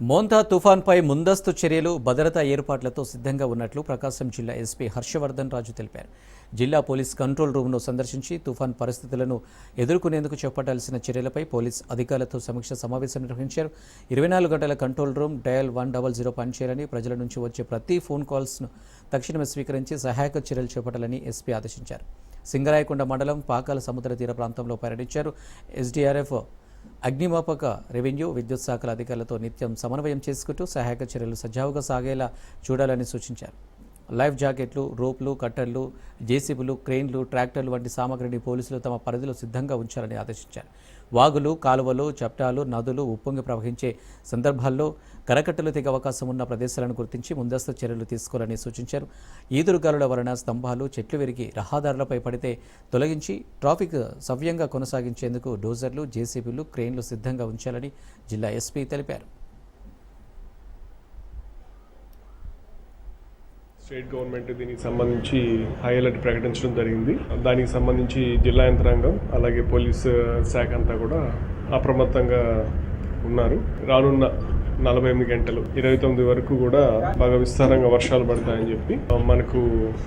మోంతా తుఫాన్పై ముందస్తు చర్యలు భద్రతా ఏర్పాట్లతో సిద్ధంగా ఉన్నట్లు ప్రకాశం జిల్లా ఎస్పీ హర్షవర్ధన్ రాజు తెలిపారు. జిల్లా పోలీస్ కంట్రోల్ రూమ్ను సందర్శించి తుఫాన్ పరిస్థితులను ఎదుర్కొనేందుకు చేపట్టాల్సిన చర్యలపై పోలీస్ అధికారులతో సమీక్ష సమావేశం నిర్వహించారు. 24 గంటల కంట్రోల్ రూమ్ డయల్ 100 పనిచేయాలని, ప్రజల నుంచి వచ్చే ప్రతి ఫోన్ కాల్స్ను తక్షణమే స్వీకరించి సహాయక చర్యలు చేపట్టాలని ఎస్పీ ఆదేశించారు. సింగరాయకొండ మండలం పాకాల సముద్ర తీర ప్రాంతంలో పర్యటించారు. ఎస్డీఆర్ఎఫ్, అగ్నిమాపక, రెవెన్యూ, విద్యుత్ శాఖల అధికారులతో నిత్యం సమన్వయం చేసుకుంటూ సహాయక చర్యలు సజావుగా సాగేలా చూడాలని సూచించారు. లైఫ్ జాకెట్లు, రోప్లు, కట్టర్లు, జేసీబీలు, క్రెయిన్లు, ట్రాక్టర్లు వంటి సామగ్రిని పోలీసులు తమ పరిధిలో సిద్ధంగా ఉంచాలని ఆదేశించారు. వాగులు, కాలువలు, చప్టాలు, నదులు ఉప్పొంగి ప్రవహించే సందర్భాల్లో కరకట్టలు తెగే అవకాశం ఉన్న ప్రదేశాలను గుర్తించి ముందస్తు చర్యలు తీసుకోవాలని సూచించారు. ఈదురుగాలుల వలన స్తంభాలు, చెట్లు విరిగి రహదారులపై పడితే తొలగించి ట్రాఫిక్ సవ్యంగా కొనసాగించేందుకు డోజర్లు, జేసీబీలు, క్రెయిన్లు సిద్ధంగా ఉంచాలని జిల్లా ఎస్పీ తెలిపారు. స్టేట్ గవర్నమెంట్ దీనికి సంబంధించి హై అలర్ట్ ప్రకటించడం జరిగింది. దానికి సంబంధించి జిల్లా యంత్రాంగం అలాగే పోలీస్ శాఖ అంతా కూడా అప్రమత్తంగా ఉన్నారు. రానున్న 48 గంటలు 29 వరకు కూడా బాగా విస్తారంగా వర్షాలు పడతాయని చెప్పి మనకు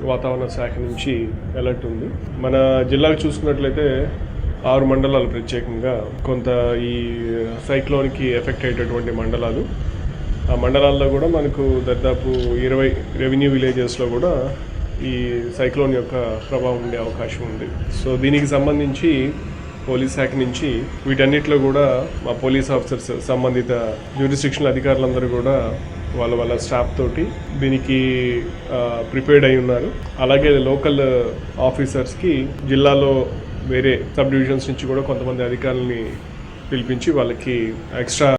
వాతావరణ శాఖ నుంచి అలర్ట్ ఉంది. మన జిల్లాకు చూసుకున్నట్లయితే 6 మండలాలు ప్రత్యేకంగా కొంత ఈ సైక్లోన్కి ఎఫెక్ట్ అయ్యేటటువంటి మండలాలు. ఆ మండలాల్లో కూడా మనకు దాదాపు 20 రెవెన్యూ విలేజెస్లో కూడా ఈ సైక్లోన్ యొక్క ప్రభావం ఉండే అవకాశం ఉంది. సో దీనికి సంబంధించి పోలీస్ శాఖ నుంచి వీటన్నిటిలో కూడా మా పోలీస్ ఆఫీసర్స్, సంబంధిత జ్యూరిస్డిక్షనల్ అధికారులందరూ కూడా వాళ్ళ స్టాఫ్ తోటి దీనికి ప్రిపేర్డ్ అయి ఉన్నారు. అలాగే లోకల్ ఆఫీసర్స్కి జిల్లాలో వేరే సబ్ డివిజన్స్ నుంచి కూడా కొంతమంది అధికారులని పిలిపించి వాళ్ళకి ఎక్స్ట్రా